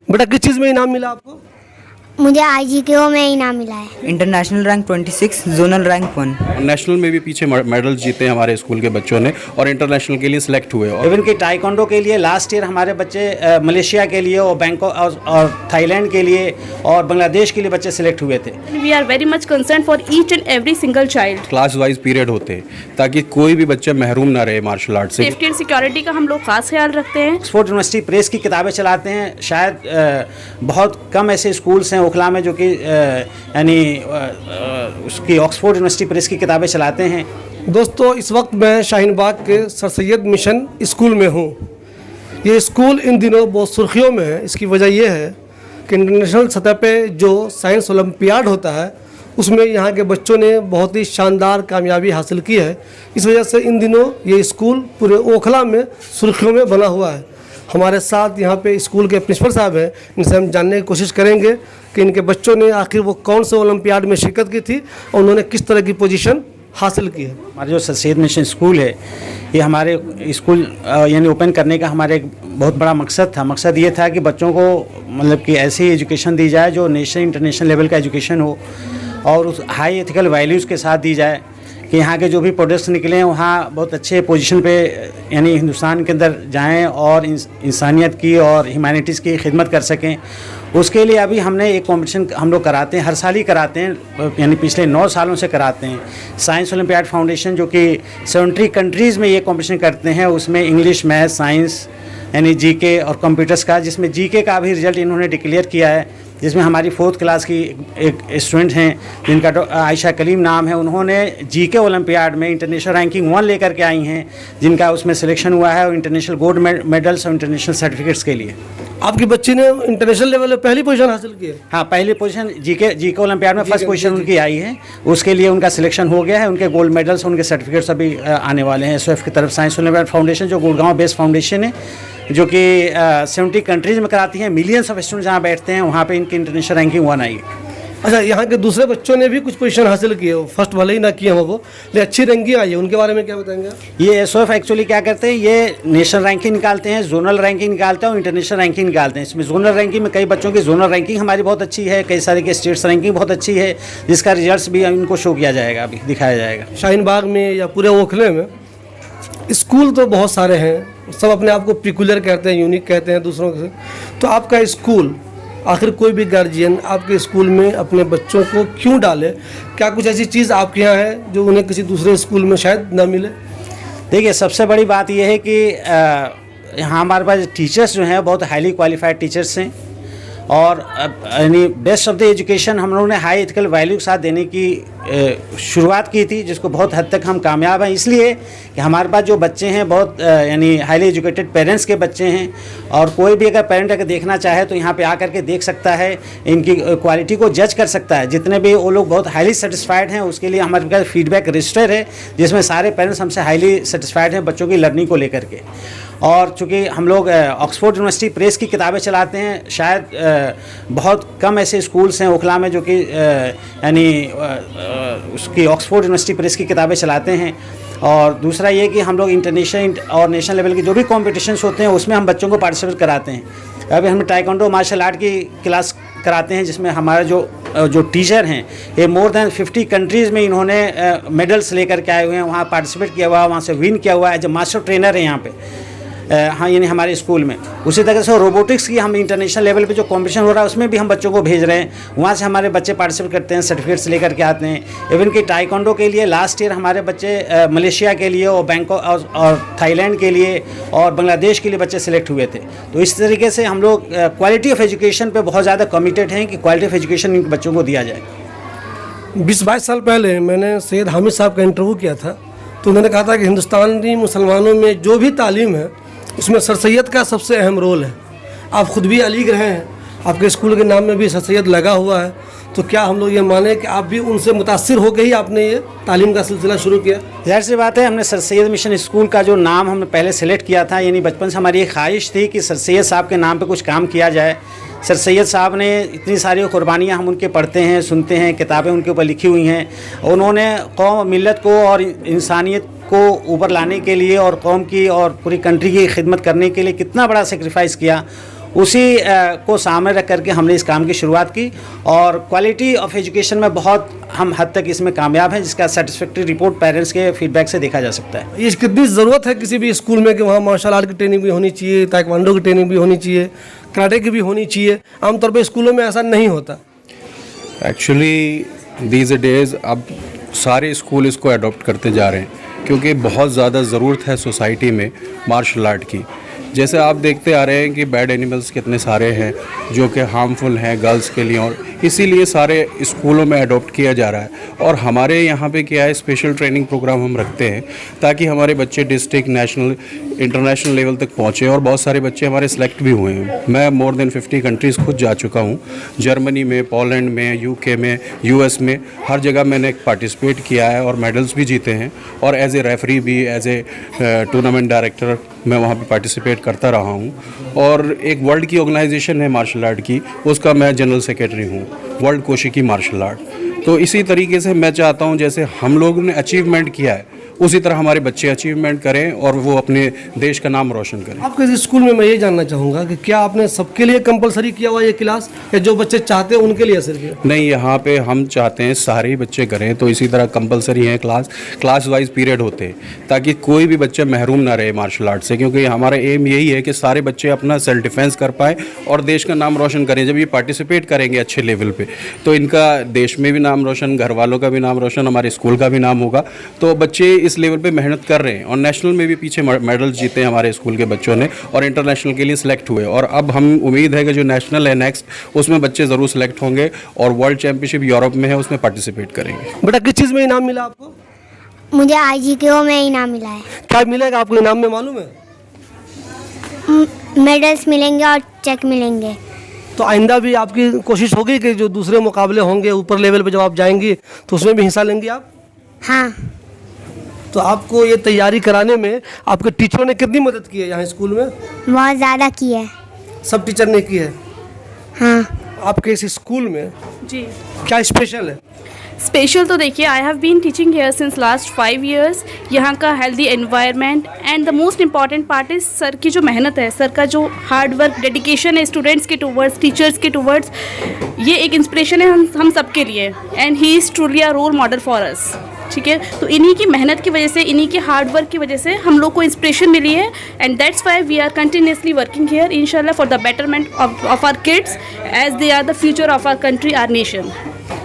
बेटा किस चीज़ में इनाम मिला आपको? मुझे IGKO में इनाम मिला है। International rank 26, zonal rank 1। National में भी पीछे मेडल जीते हैं हमारे स्कूल के बच्चों ने और इंटरनेशनल के लिए सिलेक्ट हुए। और इवन कि टाइकोंडो के लिए लास्ट ईयर हमारे बच्चे मलेशिया के लिए और बैंकॉक और थाईलैंड के लिए और बांग्लादेश के लिए बच्चे सिलेक्ट हुए थे। We are very much concerned for each and every single child. Class wise period होते हैं ताकि कोई भी बच्चा महरूम ना रहे मार्शल आर्ट से। सेफ्टी एंड सिक्योरिटी का हम लोग खास ख्याल रखते हैं। ऑक्सफोर्ड यूनिवर्सिटी प्रेस की किताबें चलाते हैं। शायद बहुत कम ऐसे स्कूल्स हैं ओखला में जो कि यानी उसकी ऑक्सफोर्ड यूनिवर्सिटी प्रेस की किताबें चलाते हैं। दोस्तों इस वक्त मैं शाहीन बाग के सर सैयद मिशन स्कूल में हूँ। ये स्कूल इन दिनों बहुत सुर्खियों में है। इसकी वजह यह है कि इंटरनेशनल सतह पे जो साइंस ओलंपियाड होता है उसमें यहाँ के बच्चों ने बहुत ही शानदार कामयाबी हासिल की है। इस वजह से इन दिनों ये स्कूल पूरे ओखला में सुर्खियों में बना हुआ है। हमारे साथ यहाँ पे स्कूल के प्रिंसिपल साहब हैं, इनसे हम जानने की कोशिश करेंगे कि इनके बच्चों ने आखिर वो कौन से ओलंपियाड में शिरकत की थी और उन्होंने किस तरह की पोजीशन हासिल की है। हमारे जो सर सैयद मिशन स्कूल है ये हमारे स्कूल यानी ओपन करने का हमारे एक बहुत बड़ा मकसद था। मकसद ये था कि बच्चों को मतलब कि ऐसी एजुकेशन दी जाए जो नेशनल इंटरनेशनल लेवल का एजुकेशन हो और उस हाई एथिकल वैल्यूज़ के साथ दी जाए कि यहाँ के जो भी प्रोडक्ट्स निकले हैं वहाँ बहुत अच्छे पोजीशन पे यानी हिंदुस्तान के अंदर जाएं और इंसानियत की और ह्यूमैनिटीज़ की खिदमत कर सकें। उसके लिए अभी हमने एक कॉम्पिटिशन हम लोग कराते हैं, हर साल ही कराते हैं, यानी पिछले 9 सालों से कराते हैं। साइंस ओलंपियाड फाउंडेशन जो कि 70 कंट्रीज़ में ये कॉम्पिटिशन करते हैं, उसमें इंग्लिश, मैथ, साइंस यानी जीके और कंप्यूटर्स का, जिसमें जीके का भी रिजल्ट इन्होंने डिक्लेयर किया है, जिसमें हमारी 4th क्लास की एक स्टूडेंट हैं जिनका आयशा कलीम नाम है। उन्होंने जीके ओलंपियाड में इंटरनेशनल रैंकिंग 1 लेकर के आई हैं, जिनका उसमें सिलेक्शन हुआ है और इंटरनेशनल गोल्ड मेडल्स और इंटरनेशनल सर्टिफिकेट्स के लिए। आपकी बच्ची ने इंटरनेशनल लेवल में पहली पोजीशन हासिल की है? हाँ, पहली पोजीशन जीके ओलंपियाड में फर्स्ट पोजीशन उनकी आई है। उसके लिए उनका सिलेक्शन हो गया है। उनके गोल्ड मेडल्स उनके सर्टिफिकेट्स अभी आने वाले हैं SOF की तरफ। साइंस ओलंपियाड फाउंडेशन जो गुड़गांव बेस्ड फाउंडेशन है जो कि 70 कंट्रीज़ में कराती हैं, मिलियंस ऑफ स्टूडेंट जहाँ बैठते हैं वहाँ पे इनकी इंटरनेशनल रैंकिंग 1 आई है। अच्छा, यहाँ के दूसरे बच्चों ने भी कुछ पोजीशन हासिल की है, फर्स्ट भले ही ना किए हो वो, लेकिन अच्छी रैंकिंग आई है, उनके बारे में क्या बताएंगे? ये SOF एक्चुअली क्या करते हैं, ये नेशनल रैंकिंग निकालते हैं, जोनल रैंकिंग निकालते हैं और इंटरनेशनल रैंकिंग निकालते हैं। इसमें जोनल रैंकिंग में कई बच्चों की जोनल रैंकिंग हमारी बहुत अच्छी है, कई सारे की स्टेट्स रैंकिंग बहुत अच्छी है, जिसका रिजल्ट भी इनको शो किया जाएगा, अभी दिखाया जाएगा। शाहीन बाग में या पूरे ओखले में स्कूल तो बहुत सारे हैं, सब अपने आप को पिकुलर कहते हैं, यूनिक कहते हैं दूसरों से। तो आपका स्कूल, आखिर कोई भी गार्जियन आपके स्कूल में अपने बच्चों को क्यों डाले? क्या कुछ ऐसी चीज़ आपके यहाँ है जो उन्हें किसी दूसरे स्कूल में शायद ना मिले? देखिए, सबसे बड़ी बात यह है कि यहाँ हमारे पास टीचर्स जो हैं बहुत हाईली क्वालिफाइड टीचर्स हैं और यानी बेस्ट ऑफ द एजुकेशन हम लोगों ने हाई एथिकल वैल्यू के साथ देने की शुरुआत की थी, जिसको बहुत हद तक हम कामयाब हैं। इसलिए कि हमारे पास जो बच्चे हैं बहुत यानी हाईली एजुकेटेड पेरेंट्स के बच्चे हैं और कोई भी अगर पेरेंट अगर देखना चाहे तो यहाँ पे आकर के देख सकता है, इनकी क्वालिटी को जज कर सकता है। जितने भी वो लोग बहुत हाईली सेटिस्फाइड हैं उसके लिए हमारे पास फीडबैक रजिस्टर है, जिसमें सारे पेरेंट्स हमसे हाईली सेटिस्फाइड हैं बच्चों की लर्निंग को लेकर के। और चूँकि हम लोग ऑक्सफोर्ड यूनिवर्सिटी प्रेस की किताबें चलाते हैं, शायद बहुत कम ऐसे स्कूल्स हैं ओखला में जो कि यानी उसकी ऑक्सफोर्ड यूनिवर्सिटी प्रेस की किताबें चलाते हैं। और दूसरा ये कि हम लोग इंटरनेशनल और नेशनल लेवल के जो भी कॉम्पिटिशन्स होते हैं उसमें हम बच्चों को पार्टिसिपेट कराते हैं। अभी हम टाइकोंडो मार्शल आर्ट की क्लास कराते हैं, जिसमें हमारे जो टीचर हैं ये मोर देन 50 कंट्रीज़ में इन्होंने मेडल्स लेकर के आए हुए हैं, वहाँ पार्टिसिपेट किया हुआ है, वहाँ से विन किया हुआ है, एज ए मास्टर ट्रेनर है यहाँ पे। हाँ, यानी हमारे स्कूल में उसी तरह से रोबोटिक्स की हम इंटरनेशनल लेवल पे जो कंपटीशन हो रहा है उसमें भी हम बच्चों को भेज रहे हैं, वहाँ से हमारे बच्चे पार्टिसिपेट करते हैं, सर्टिफिकेट्स लेकर के आते हैं। इवन कि टाइकोंडो के लिए लास्ट ईयर हमारे बच्चे मलेशिया के लिए और बैंकॉक और थाईलैंड के लिए और बांग्लादेश के लिए बच्चे सिलेक्ट हुए थे। तो इस तरीके से हम लोग क्वालिटी ऑफ एजुकेशन पर बहुत ज़्यादा कमिटेड हैं कि क्वालिटी ऑफ एजुकेशन इन बच्चों को दिया जाए। 20-22 साल पहले मैंने सैयद हामिद साहब का इंटरव्यू किया था, तो उन्होंने कहा था कि हिंदुस्तानी मुसलमानों में जो भी तालीम है उसमें सर सैयद का सबसे अहम रोल है। आप ख़ुद भी अलीग रहे हैं, आपके स्कूल के नाम में भी सर सैयद लगा हुआ है, तो क्या हम लोग ये माने कि आप भी उनसे मुतासिर होकर ही आपने ये तालीम का सिलसिला शुरू किया? ज़ाहिर सी बात है, हमने सर सैयद मिशन स्कूल का जो नाम हमने पहले सेलेक्ट किया था, यानी बचपन से हमारी एक ख्वाहिश थी कि सर सैयद साहब के नाम पे कुछ काम किया जाए। सर सैयद साहब ने इतनी सारी कुर्बानियाँ हम उनके पढ़ते हैं, सुनते हैं, किताबें उनके ऊपर लिखी हुई हैं। उन्होंने कौम मिल्लत को और इंसानियत को ऊपर लाने के लिए और कौम की और पूरी कंट्री की खिदमत करने के लिए कितना बड़ा सेक्रीफाइस किया। उसी को सामने रख करके हमने इस काम की शुरुआत की और क्वालिटी ऑफ एजुकेशन में बहुत हम हद तक इसमें कामयाब हैं, जिसका सेटिस्फैक्ट्री रिपोर्ट पेरेंट्स के फीडबैक से देखा जा सकता है। ये कितनी ज़रूरत है किसी भी स्कूल में कि वहाँ मार्शल आर्ट की ट्रेनिंग भी होनी चाहिए, ताइक्वांडो की ट्रेनिंग भी होनी चाहिए, कराटे की भी होनी चाहिए। आमतौर पर स्कूलों में ऐसा नहीं होता। एक्चुअली दीज डेज़ अब सारे स्कूल इसको अडॉप्ट करते जा रहे हैं क्योंकि बहुत ज़्यादा ज़रूरत है सोसाइटी में मार्शल आर्ट की। जैसे आप देखते आ रहे हैं कि बैड एनिमल्स कितने सारे हैं जो कि हार्मफुल हैं गर्ल्स के लिए, और इसीलिए सारे स्कूलों में अडॉप्ट किया जा रहा है। और हमारे यहाँ पे क्या है, स्पेशल ट्रेनिंग प्रोग्राम हम रखते हैं ताकि हमारे बच्चे डिस्ट्रिक्ट, नेशनल, इंटरनेशनल लेवल तक पहुँचे, और बहुत सारे बच्चे हमारे सेलेक्ट भी हुए हैं। मैं मोर देन 50 कंट्रीज़ खुद जा चुका हूँ, जर्मनी में, पोलैंड में, यूके में, यूएस में, हर जगह मैंने पार्टिसिपेट किया है और मेडल्स भी जीते हैं। और एज ए रेफरी भी, एज ए टूर्नामेंट डायरेक्टर मैं वहाँ पे पार्टिसिपेट करता रहा हूँ। और एक वर्ल्ड की ऑर्गेनाइजेशन है मार्शल आर्ट की, उसका मैं जनरल सेक्रेटरी हूँ, वर्ल्ड कोशिकी मार्शल आर्ट। तो इसी तरीके से मैं चाहता हूँ जैसे हम लोगों ने अचीवमेंट किया है उसी तरह हमारे बच्चे अचीवमेंट करें और वो अपने देश का नाम रोशन करें। आपके इस स्कूल में मैं ये जानना चाहूँगा कि क्या आपने सबके लिए कंपलसरी किया हुआ ये क्लास, या जो बच्चे चाहते हैं उनके लिए सिर्फ ये? नहीं, यहाँ पे हम चाहते हैं सारे ही बच्चे करें, तो इसी तरह कंपलसरी है, क्लास वाइज पीरियड होते हैं ताकि कोई भी बच्चा महरूम ना रहे मार्शल आर्ट से, क्योंकि हमारा एम यही है कि सारे बच्चे अपना सेल्फ डिफेंस कर पाए और देश का नाम रोशन करें। जब ये पार्टिसिपेट करेंगे अच्छे लेवल पे तो इनका देश में भी नाम रोशन, घर वालों का भी नाम रोशन, हमारे स्कूल का भी नाम होगा। तो बच्चे इस लेवल पे मेहनत कर रहे हैं और नेशनल में भी पीछे मेडल जीते हैं हमारे स्कूल के बच्चों ने और इंटरनेशनल के लिए सिलेक्ट हुए। और अब हम उम्मीद है कि जो नेशनल है नेक्स्ट, उसमें बच्चे ज़रूर सिलेक्ट होंगे और वर्ल्ड चैंपियनशिप यूरोप में है उसमें पार्टिसिपेट करेंगे। बेटा किस चीज़ में इनाम मिला आपको? मुझे IGKO में इनाम मिला है। क्या मिलेगा आपको इनाम में मालूम है? मेडल्स मिलेंगे और चेक मिलेंगे। तो आइंदा भी आपकी कोशिश होगी कि जो दूसरे मुकाबले होंगे ऊपर लेवल पे जब आप जाएंगी तो उसमें भी हिस्सा लेंगी आप? हाँ। तो आपको ये तैयारी कराने में आपके टीचरों ने कितनी मदद की है यहाँ स्कूल में? बहुत ज़्यादा की है। सब टीचर ने की है? हाँ। आपके इस स्कूल में जी क्या स्पेशल है? स्पेशल तो देखिए, I have been teaching here since last 5 years। यहाँ का healthy environment and the most important part is sir की जो मेहनत है, सर का जो हार्ड वर्क, डेडिकेशन है स्टूडेंट्स के टूवर्ड्स, टीचर्स के टूवर्ड्स, ये एक इंस्पिरेशन है हम सब के लिए। And he is truly a role model for us. ठीक है, तो इन्हीं की मेहनत की वजह से, इन्हीं के हार्ड वर्क की वजह से हम लोग को इंस्पिरेशन मिली है। And that's why we are continuously working here इंशाल्लाह for the betterment of our kids as they are the future of our country, our nation.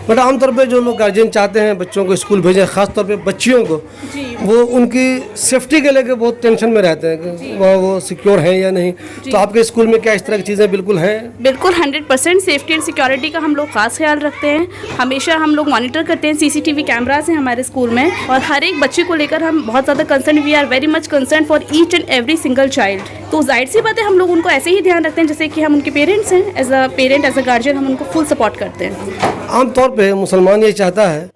But आमतौर पे जो लोग गार्जियन चाहते हैं बच्चों को स्कूल भेजें, ख़ास तौर पे बच्चियों को, वो उनकी सेफ्टी के लेके बहुत टेंशन में रहते हैं कि वो सिक्योर हैं या नहीं। तो आपके स्कूल में क्या इस तरह की चीज़ें बिल्कुल हैं? बिल्कुल 100% सेफ्टी एंड सिक्योरिटी का हम लोग खास ख्याल रखते हैं। हमेशा हम लोग मॉनिटर करते हैं, CCTV कैमरास हैं हमारे स्कूल में, और हर एक बच्चे को लेकर हम बहुत ज़्यादा concern, we are very much concern for each and every single child. तो जाहिर सी बात है हम लोग उनको ऐसे ही ध्यान रखते हैं जैसे कि हम उनके पेरेंट्स हैं। As a parent, as a guardian हम उनको फुल सपोर्ट करते हैं। आमतौर पे मुसलमान ये चाहता है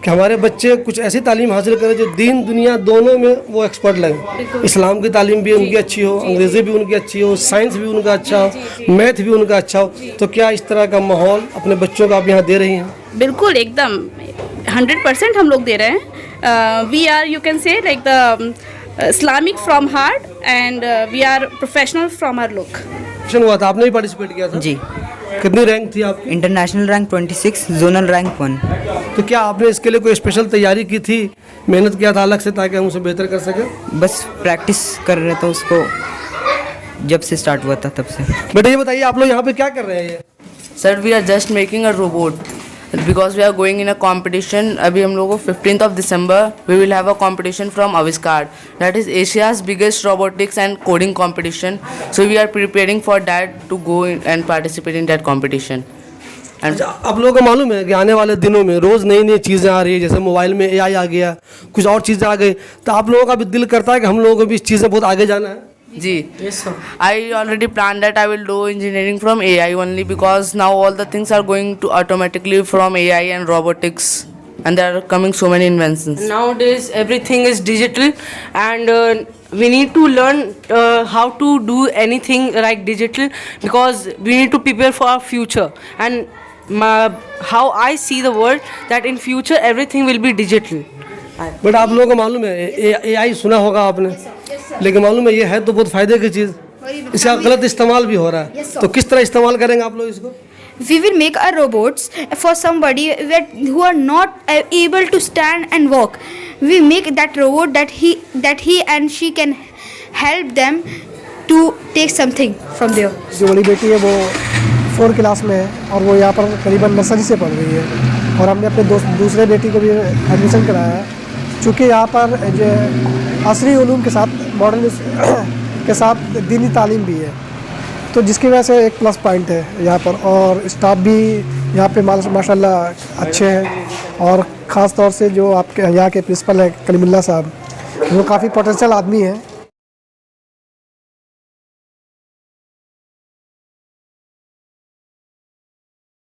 कि हमारे बच्चे कुछ ऐसी तालीम हासिल करें जो दीन दुनिया दोनों में वो एक्सपर्ट लगे। इस्लाम की तालीम भी उनकी अच्छी हो, अंग्रेज़ी भी उनकी अच्छी हो, साइंस भी उनका अच्छा हो, मैथ भी उनका अच्छा हो। तो क्या इस तरह का माहौल अपने बच्चों को आप यहाँ दे रही हैं? बिल्कुल, एकदम 100% हम लोग दे रहे हैं। We are, you can say like the Islamic from heart and we are professional from our look. हुआ था, आपने भी पार्टिसिपेट किया था? जी। कितनी रैंक थी आपकी? International rank 26, zonal rank 1। तो क्या आपने इसके लिए कोई स्पेशल तैयारी की थी, मेहनत किया था अलग से ताकि हम उसे बेहतर कर सकें? बस प्रैक्टिस कर रहे थे उसको, जब से स्टार्ट हुआ था तब से। बेटा ये बताइए आप लोग यहाँ पे क्या कर रहे हैं? ये Sir, we are just making a robot because we are going in a competition. अभी हम लोगों को 15th of December we will have a competition from Aviskar. That is Asia's biggest robotics and coding competition. So we are preparing for that to go in and participate in that competition. अच्छा, आप लोगों को मालूम है कि आने वाले दिनों में रोज़ नई नई चीज़ें आ रही है, जैसे मोबाइल में AI आ गया, कुछ और चीज़ें आ गई, तो आप लोगों का भी दिल करता है कि हम लोगों को भी इस चीज़ में बहुत आगे जाना है? जी, I already planned that I will do engineering from AI only because now all the things are going to automatically from AI and robotics, and there are coming so many inventions. Nowadays everything is digital and we need to learn how to do anything like digital because we need to prepare for our future. And how I see the world, that in future everything will be digital. बेटा आप लोगों को मालूम है AI सुना होगा आपने, लेकिन मालूम है ये है तो बहुत फ़ायदे की चीज़। इसका गलत इस्तेमाल भी हो रहा है, तो किस तरह इस्तेमाल करेंगे आप लोग इसको? We will make a robots for somebody who are not able to stand and walk. We make that robot that he and she can help them to take something from there. जो बड़ी बेटी है वो 4 class में है और वो यहाँ पर करीबन नर्सरी से पढ़ रही है, और हमने अपने दूसरे बेटी को भी एडमिशन कराया है। चूँकि यहाँ पर जो असरी उलूम के साथ मॉडर्न के साथ दीनी तालीम भी है, तो जिसकी वजह से एक प्लस पॉइंट है यहाँ पर। और स्टाफ भी यहाँ पे माशाल्लाह अच्छे हैं, और ख़ास तौर से जो आपके यहाँ के प्रिंसिपल हैं कलीमुल्लाह साहब, वो काफ़ी पोटेंशियल आदमी हैं